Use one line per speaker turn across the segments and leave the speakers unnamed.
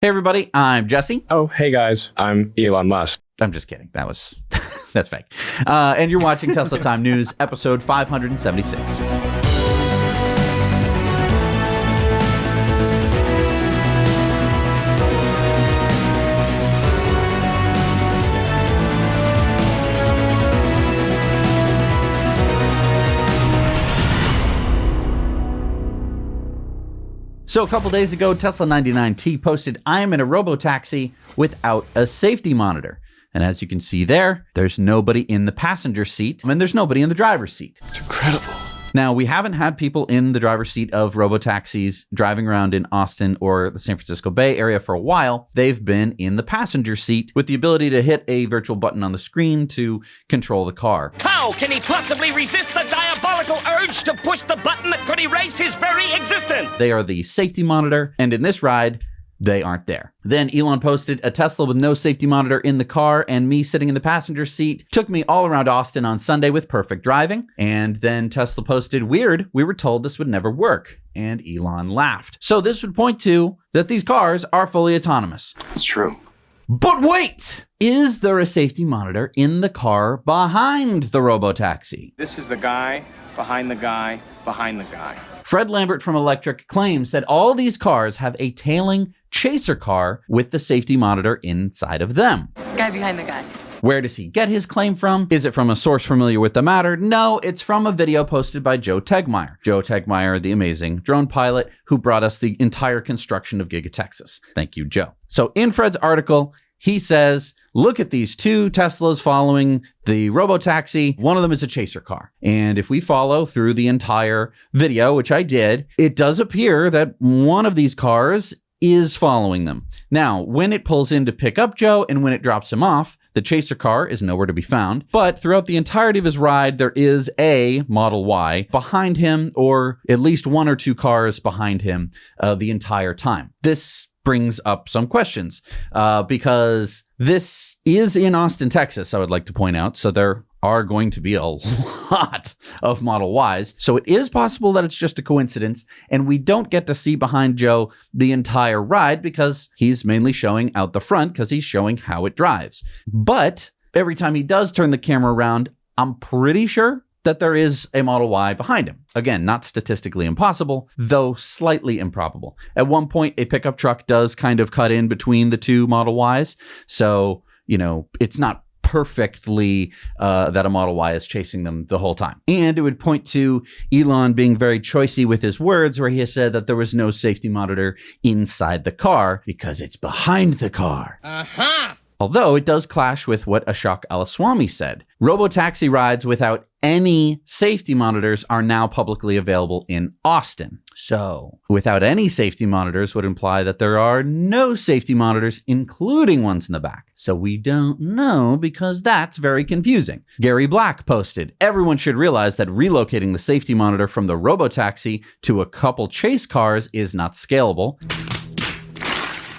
Hey everybody, I'm Jesse.
Oh, hey guys, I'm Elon Musk.
I'm just kidding. That's fake. And you're watching Tesla Time News, episode 576. So a couple days ago, Tesla 99T posted, "I am in a robotaxi without a safety monitor." And as you can see there's nobody in the passenger seat, and there's nobody in the driver's seat.
It's incredible.
Now, we haven't had people in the driver's seat of robotaxis driving around in Austin or the San Francisco Bay Area for a while. They've been in the passenger seat with the ability to hit a virtual button on the screen to control the car.
How can he possibly resist the diabolical urge to push the button that could erase his very existence?
They are the safety monitor, and in this ride, they aren't there. Then Elon posted a Tesla with no safety monitor in the car and me sitting in the passenger seat. Took me all around Austin on Sunday with perfect driving. And then Tesla posted, "Weird, we were told this would never work." And Elon laughed. So this would point to that these cars are fully autonomous.
It's true.
But wait! Is there a safety monitor in the car behind the robotaxi?
This is the guy behind the guy behind the guy.
Fred Lambert from Electric claims that all these cars have a tailing chaser car with the safety monitor inside of them.
Guy behind the guy.
Where does he get his claim from? Is it from a source familiar with the matter? No, it's from a video posted by Joe Tegmeyer. Joe Tegmeyer, the amazing drone pilot who brought us the entire construction of Giga Texas. Thank you, Joe. So in Fred's article, he says, look at these two Teslas following the robotaxi. One of them is a chaser car. And if we follow through the entire video, which I did, it does appear that one of these cars is following them. Now, when it pulls in to pick up Joe and when it drops him off, the chaser car is nowhere to be found. But throughout the entirety of his ride, there is a Model Y behind him, or at least one or two cars behind him the entire time. This brings up some questions because this is in Austin, Texas, I would like to point out. So there are going to be a lot of Model Ys. So it is possible that it's just a coincidence and we don't get to see behind Joe the entire ride because he's mainly showing out the front because he's showing how it drives. But every time he does turn the camera around, I'm pretty sure that there is a Model Y behind him. Again, not statistically impossible, though slightly improbable. At one point, a pickup truck does kind of cut in between the two Model Ys. So, it's not perfectly that a Model Y is chasing them the whole time. And it would point to Elon being very choicey with his words, where he has said that there was no safety monitor inside the car because it's behind the car. Uh-huh. Although it does clash with what Ashok Alaswamy said. Robotaxi rides without any safety monitors are now publicly available in Austin. So without any safety monitors would imply that there are no safety monitors, including ones in the back. So we don't know because that's very confusing. Gary Black posted, "Everyone should realize that relocating the safety monitor from the robotaxi to a couple chase cars is not scalable."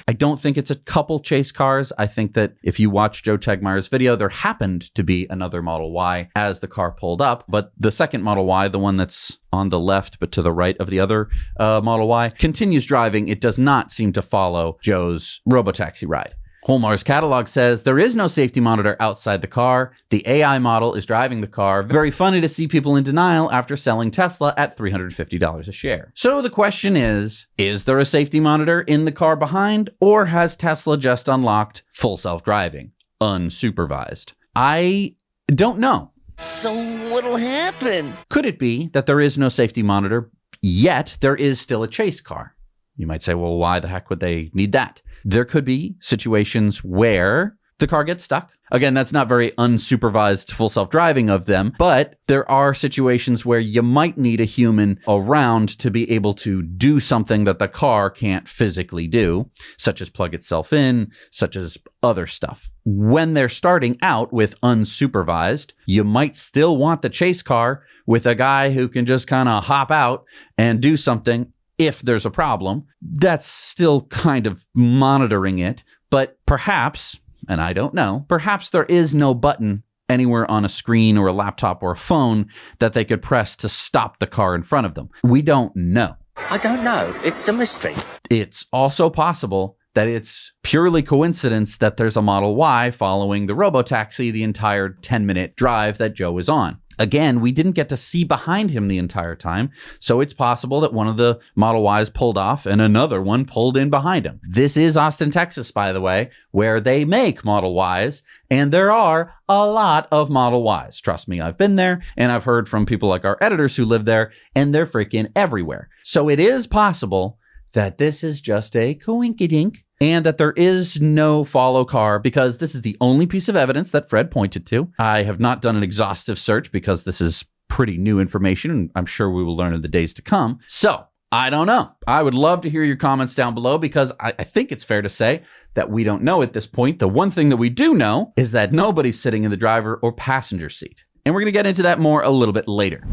I don't think it's a couple chase cars. I think that if you watch Joe Tegmeyer's video, there happened to be another Model Y as the car pulled up. But the second Model Y, the one that's on the left but to the right of the other Model Y, continues driving. It does not seem to follow Joe's robotaxi ride. Holmar's catalog says there is no safety monitor outside the car. The AI model is driving the car. Very funny to see people in denial after selling Tesla at $350 a share. So the question is there a safety monitor in the car behind, or has Tesla just unlocked full self-driving, unsupervised? I don't know.
So what'll happen?
Could it be that there is no safety monitor, yet there is still a chase car? You might say, well, why the heck would they need that? There could be situations where the car gets stuck. Again, that's not very unsupervised full self-driving of them, but there are situations where you might need a human around to be able to do something that the car can't physically do, such as plug itself in, such as other stuff. When they're starting out with unsupervised, you might still want the chase car with a guy who can just kind of hop out and do something. If there's a problem, that's still kind of monitoring it, but perhaps, and I don't know, perhaps there is no button anywhere on a screen or a laptop or a phone that they could press to stop the car in front of them. We don't know.
I don't know. It's a mystery.
It's also possible that it's purely coincidence that there's a Model Y following the robotaxi the entire 10-minute drive that Joe is on. Again, we didn't get to see behind him the entire time, so it's possible that one of the Model Ys pulled off and another one pulled in behind him. This is Austin, Texas, by the way, where they make Model Ys, and there are a lot of Model Ys. Trust me, I've been there, and I've heard from people like our editors who live there, and they're freaking everywhere. So it is possible that this is just a coinkydink, and that there is no follow car, because this is the only piece of evidence that Fred pointed to. I have not done an exhaustive search because this is pretty new information, and I'm sure we will learn in the days to come. So, I don't know. I would love to hear your comments down below, because I think it's fair to say that we don't know at this point. The one thing that we do know is that nobody's sitting in the driver or passenger seat. And we're going to get into that more a little bit later.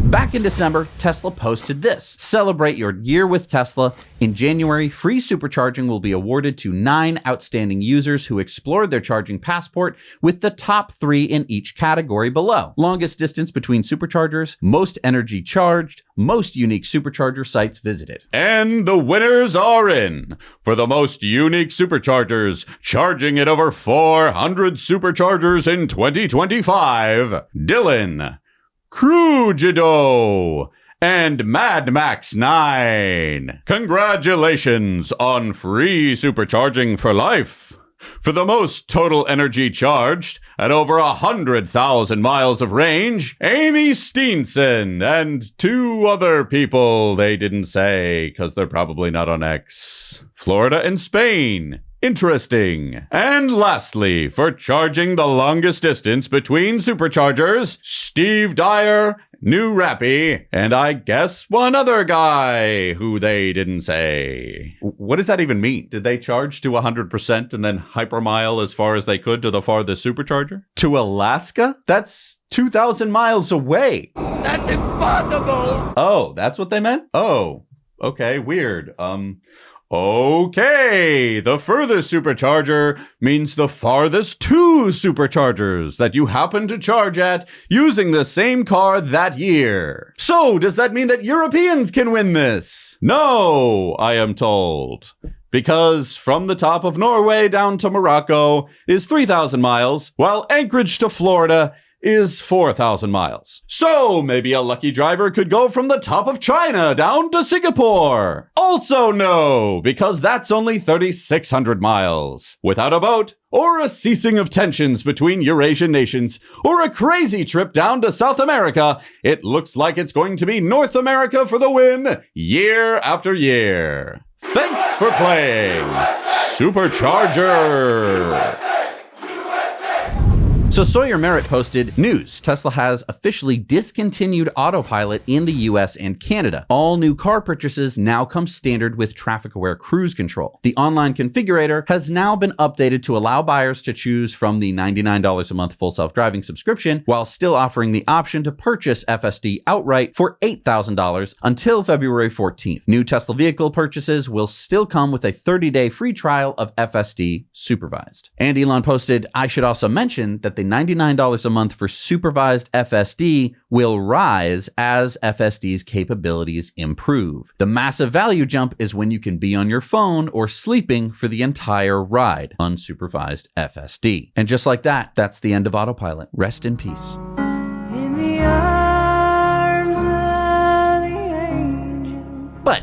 Back in December, Tesla posted this: celebrate your year with Tesla. In January, free supercharging will be awarded to 9 outstanding users who explored their charging passport, with the top 3 in each category below: longest distance between superchargers, most energy charged, most unique supercharger sites visited.
And the winners are in. For the most unique superchargers, charging at over 400 superchargers in 2025, Dylan, Crujido, and Mad Max 9. Congratulations on free supercharging for life. For the most total energy charged at over 100,000 miles of range, Amy Steenson and 2 other people they didn't say because they're probably not on X. Florida and Spain. Interesting. And lastly, for charging the longest distance between superchargers, Steve Dyer, New Rappy, and I guess one other guy who they didn't say. What does that even mean? Did they charge to 100% and then hypermile as far as they could to the farthest supercharger? To Alaska? That's 2,000 miles away.
That's impossible!
Oh, that's what they meant? Oh, okay, weird. Okay, the furthest supercharger means the farthest 2 superchargers that you happen to charge at using the same car that year. So, does that mean that Europeans can win this? No, I am told. Because from the top of Norway down to Morocco is 3,000 miles, while Anchorage to Florida is 4,000 miles. So maybe a lucky driver could go from the top of China down to Singapore. Also no, because that's only 3,600 miles. Without a boat, or a ceasing of tensions between Eurasian nations, or a crazy trip down to South America, it looks like it's going to be North America for the win, year after year. Thanks for playing Supercharger.
So Sawyer Merritt posted, news: Tesla has officially discontinued Autopilot in the US and Canada. All new car purchases now come standard with traffic-aware cruise control. The online configurator has now been updated to allow buyers to choose from the $99 a month full self-driving subscription, while still offering the option to purchase FSD outright for $8,000 until February 14th. New Tesla vehicle purchases will still come with a 30-day free trial of FSD supervised. And Elon posted, I should also mention that the $99 a month for supervised FSD will rise as FSD's capabilities improve. The massive value jump is when you can be on your phone or sleeping for the entire ride, unsupervised FSD. And just like that, that's the end of Autopilot. Rest in peace.
In the arms of the angel.
But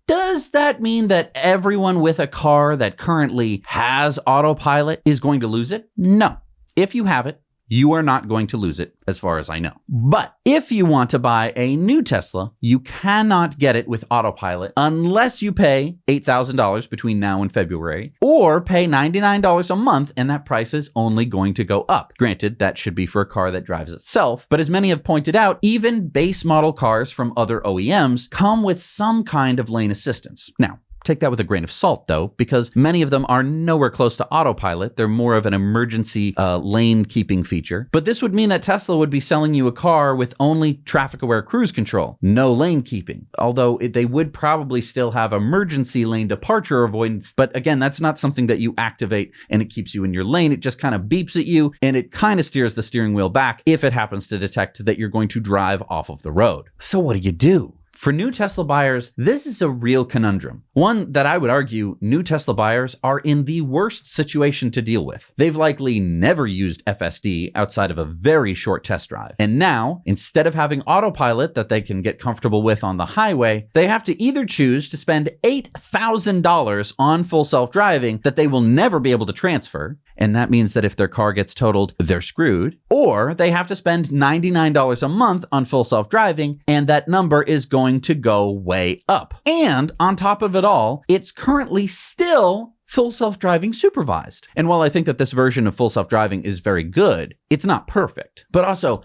does that mean that everyone with a car that currently has Autopilot is going to lose it? No. If you have it, you are not going to lose it, as far as I know. But if you want to buy a new Tesla, you cannot get it with Autopilot unless you pay $8,000 between now and February, or pay $99 a month, and that price is only going to go up. Granted, that should be for a car that drives itself, but as many have pointed out, even base model cars from other OEMs come with some kind of lane assistance. Now, take that with a grain of salt, though, because many of them are nowhere close to Autopilot. They're more of an emergency lane keeping feature. But this would mean that Tesla would be selling you a car with only traffic-aware cruise control, no lane keeping. Although they would probably still have emergency lane departure avoidance. But again, that's not something that you activate and it keeps you in your lane. It just kind of beeps at you and it kind of steers the steering wheel back if it happens to detect that you're going to drive off of the road. So what do you do? For new Tesla buyers, this is a real conundrum. One that I would argue new Tesla buyers are in the worst situation to deal with. They've likely never used FSD outside of a very short test drive. And now, instead of having Autopilot that they can get comfortable with on the highway, they have to either choose to spend $8,000 on full self-driving that they will never be able to transfer, and that means that if their car gets totaled, they're screwed, or they have to spend $99 a month on full self-driving, and that number is going to go way up. And on top of it all, it's currently still full self-driving supervised. And while I think that this version of full self-driving is very good, it's not perfect. But also,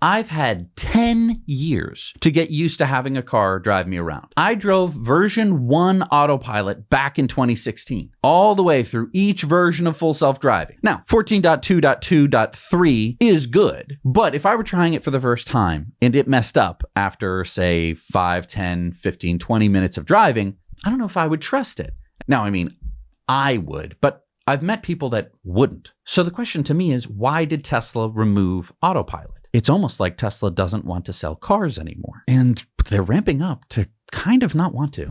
I've had 10 years to get used to having a car drive me around. I drove version 1 Autopilot back in 2016, all the way through each version of full self-driving. Now, 14.2.2.3 is good, but if I were trying it for the first time and it messed up after, say, 5, 10, 15, 20 minutes of driving, I don't know if I would trust it. Now, I mean, I would, but I've met people that wouldn't. So the question to me is, why did Tesla remove Autopilot? It's almost like Tesla doesn't want to sell cars anymore. And they're ramping up to kind of not want to.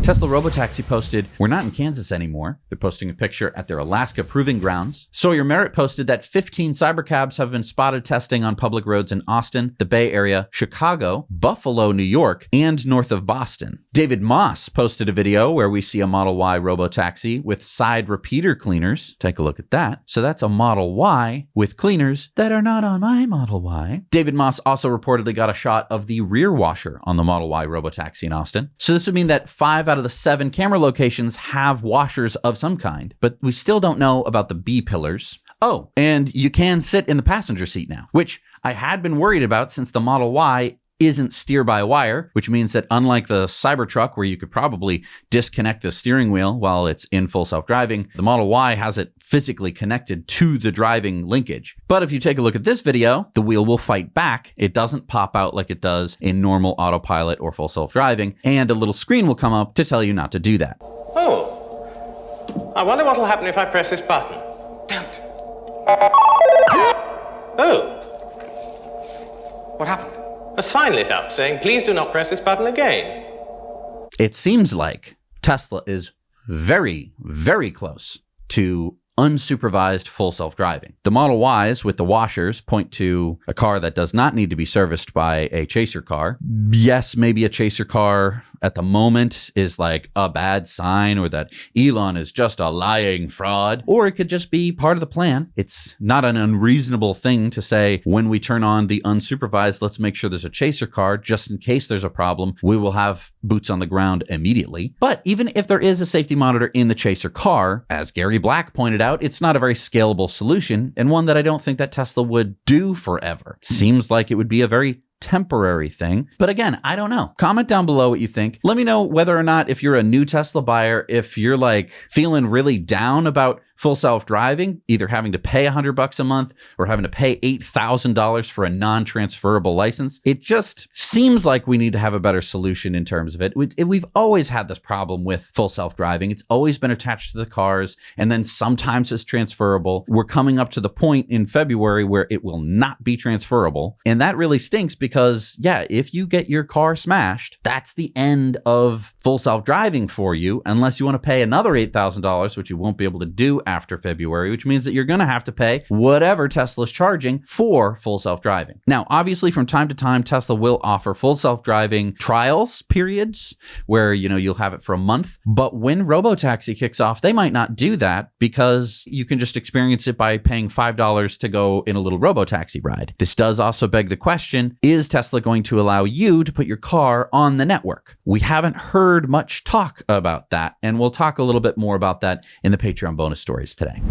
Tesla Robotaxi posted, "We're not in Kansas anymore." They're posting a picture at their Alaska proving grounds. Sawyer Merritt posted that 15 cybercabs have been spotted testing on public roads in Austin, the Bay Area, Chicago, Buffalo, New York, and north of Boston. David Moss posted a video where we see a Model Y Robotaxi with side repeater cleaners. Take a look at that. So that's a Model Y with cleaners that are not on my Model Y. David Moss also reportedly got a shot of the rear washer on the Model Y Robotaxi in Austin. So this would mean that 5 out of the 7 camera locations have washers of some kind, but we still don't know about the B-pillars. Oh, and you can sit in the passenger seat now, which I had been worried about since the Model Y isn't steer-by-wire, which means that unlike the Cybertruck, where you could probably disconnect the steering wheel while it's in full self-driving, the Model Y has it physically connected to the driving linkage. But if you take a look at this video, the wheel will fight back. It doesn't pop out like it does in normal Autopilot or full self-driving, and a little screen will come up to tell you not to do that.
Oh, I wonder what'll happen if I press this button.
Don't.
Oh,
What happened?
a sign lit up saying, "Please do not press this button again."
It seems like Tesla is very, very close to unsupervised full self-driving. The Model Ys with the washers point to a car that does not need to be serviced by a chaser car. Yes, maybe a chaser car at the moment is like a bad sign, or that Elon is just a lying fraud, or it could just be part of the plan. It's not an unreasonable thing to say, when we turn on the unsupervised, let's make sure there's a chaser car just in case there's a problem. We will have boots on the ground immediately. But even if there is a safety monitor in the chaser car, as Gary Black pointed out, it's not a very scalable solution, and one that I don't think that Tesla would do forever. Seems like it would be a very temporary thing. But again, I don't know. Comment down below what you think. Let me know whether or not, if you're a new Tesla buyer, if you're like feeling really down about full self-driving, either having to pay $100 a month or having to pay $8,000 for a non-transferable license. It just seems like we need to have a better solution in terms of it. We've always had this problem with full self-driving. It's always been attached to the cars, and then sometimes it's transferable. We're coming up to the point in February where it will not be transferable. And that really stinks because, yeah, if you get your car smashed, that's the end of full self-driving for you, unless you want to pay another $8,000, which you won't be able to do after February, which means that you're going to have to pay whatever Tesla's charging for full self-driving. Now, obviously, from time to time, Tesla will offer full self-driving trials periods where, you'll have it for a month. But when Robotaxi kicks off, they might not do that because you can just experience it by paying $5 to go in a little Robotaxi ride. This does also beg the question, is Tesla going to allow you to put your car on the network? We haven't heard much talk about that, and we'll talk a little bit more about that in the Patreon bonus stories today.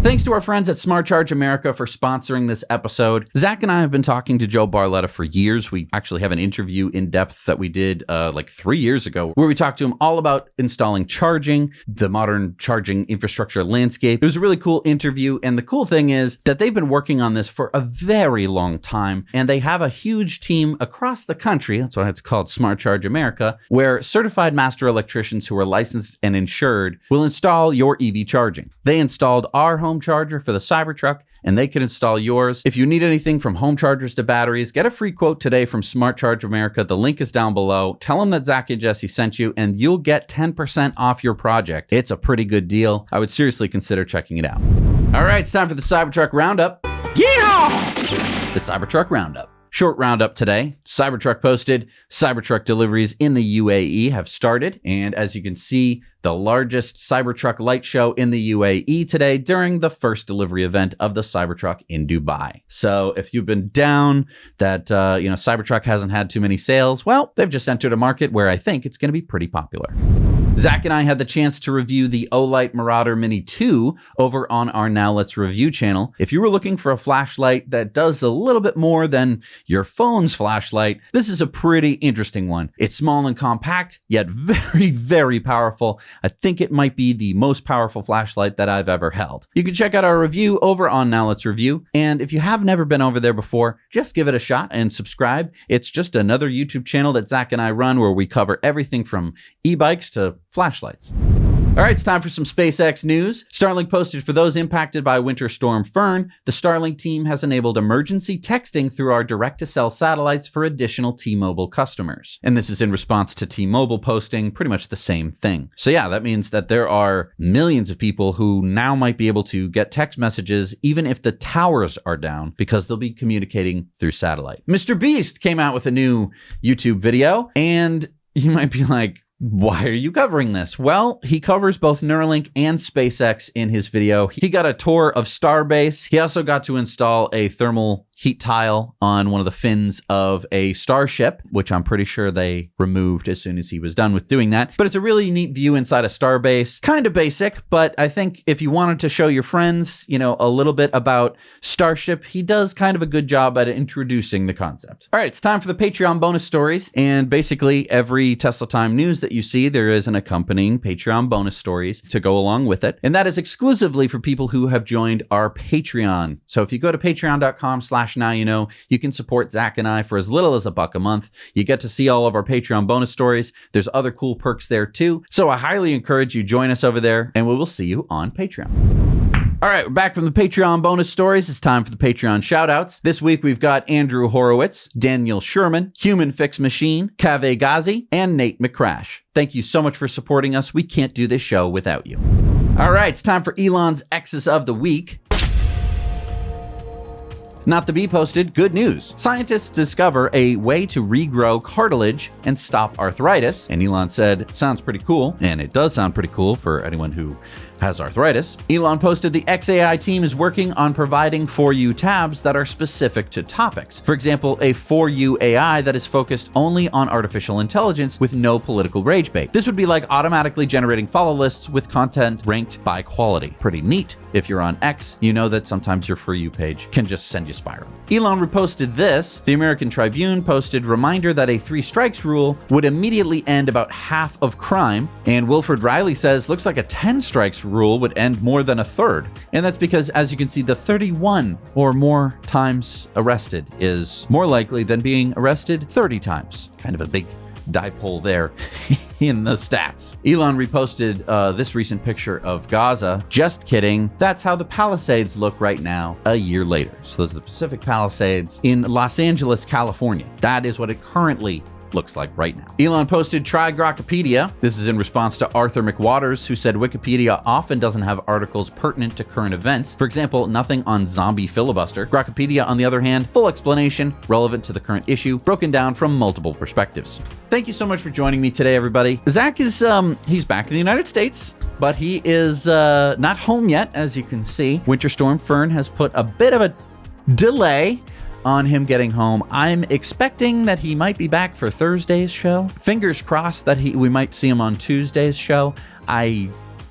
Thanks to our friends at SmartCharge America for sponsoring this episode. Zach and I have been talking to Joe Barletta for years. We actually have an interview in depth that we did like 3 years ago where we talked to him all about installing charging, the modern charging infrastructure landscape. It was a really cool interview. And the cool thing is that they've been working on this for a very long time. And they have a huge team across the country. That's why it's called SmartCharge America, where certified master electricians who are licensed and insured will install your EV charging. They installed our home charger for the Cybertruck, and they can install yours. If you need anything from home chargers to batteries, get a free quote today from SmartCharge America. The link is down below. Tell them that Zach and Jesse sent you, and you'll get 10% off your project. It's a pretty good deal. I would seriously consider checking it out. All right, it's time for the Cybertruck Roundup. Yeehaw! The Cybertruck Roundup. Short roundup today. Cybertruck posted, Cybertruck deliveries in the UAE have started. And as you can see, the largest Cybertruck light show in the UAE today during the first delivery event of the Cybertruck in Dubai. So if you've been down that, Cybertruck hasn't had too many sales, well, they've just entered a market where I think it's going to be pretty popular. Zach and I had the chance to review the Olight Marauder Mini 2 over on our Now Let's Review channel. If you were looking for a flashlight that does a little bit more than your phone's flashlight, this is a pretty interesting one. It's small and compact, yet very, very powerful. I think it might be the most powerful flashlight that I've ever held. You can check out our review over on Now Let's Review. And if you have never been over there before, just give it a shot and subscribe. It's just another YouTube channel that Zach and I run where we cover everything from e-bikes to flashlights. All right, it's time for some SpaceX news. Starlink posted, for those impacted by Winter Storm Fern, the Starlink team has enabled emergency texting through our direct-to-cell satellites for additional T-Mobile customers. And this is in response to T-Mobile posting pretty much the same thing. So yeah, that means that there are millions of people who now might be able to get text messages even if the towers are down because they'll be communicating through satellite. Mr. Beast came out with a new YouTube video, and you might be like, why are you covering this? Well, he covers both Neuralink and SpaceX in his video. He got a tour of Starbase. He also got to install a thermal heat tile on one of the fins of a Starship, which I'm pretty sure they removed as soon as he was done with doing that. But it's a really neat view inside a Starbase. Kind of basic, but I think if you wanted to show your friends, a little bit about Starship, he does kind of a good job at introducing the concept. All right, it's time for the Patreon bonus stories. And basically every Tesla Time news that you see, there is an accompanying Patreon bonus stories to go along with it. And that is exclusively for people who have joined our Patreon. So if you go to patreon.com/nowyouknow, you can support Zach and I for as little as $1 a month. You get to see all of our Patreon bonus stories. There's other cool perks there too. So I highly encourage you join us over there, and we will see you on Patreon. All right, we're back from the Patreon bonus stories. It's time for the Patreon shoutouts. This week we've got Andrew Horowitz, Daniel Sherman, Human Fix Machine, Kaveh Ghazi, and Nate McCrash. Thank you so much for supporting us. We can't do this show without you. All right, it's time for Elon's X's of the Week. Not the Bee posted, good news. Scientists discover a way to regrow cartilage and stop arthritis. And Elon said, sounds pretty cool. And it does sound pretty cool for anyone who has arthritis. Elon posted, the XAI team is working on providing For You tabs that are specific to topics. For example, a For You AI that is focused only on artificial intelligence with no political rage bait. This would be like automatically generating follow lists with content ranked by quality. Pretty neat. If you're on X, you know that sometimes your For You page can just send you spiraling. Elon reposted this. The American Tribune posted, reminder that a 3 strikes rule would immediately end about half of crime. And Wilfred Riley says, looks like a 10 strikes rule would end more than a third. And that's because, as you can see, the 31 or more times arrested is more likely than being arrested 30 times. Kind of a big dipole there in the stats. Elon reposted this recent picture of Gaza. Just kidding. That's how the Palisades look right now, a year later. So those are the Pacific Palisades in Los Angeles, California. That is what it currently looks like right now. Elon posted, try Grokpedia. This is in response to Arthur McWaters, who said Wikipedia often doesn't have articles pertinent to current events. For example, nothing on zombie filibuster. Grokpedia, on the other hand, full explanation, relevant to the current issue, broken down from multiple perspectives. Thank you so much for joining me today, everybody. Zach is, he's back in the United States, but he is not home yet, as you can see. Winter Storm Fern has put a bit of a delay on him getting home. I'm expecting that he might be back for Thursday's show. Fingers crossed that we might see him on Tuesday's show. I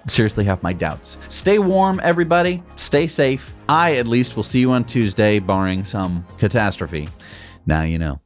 seriously have my doubts. Stay warm, everybody. Stay safe. I, at least, will see you on Tuesday, barring some catastrophe. Now you know.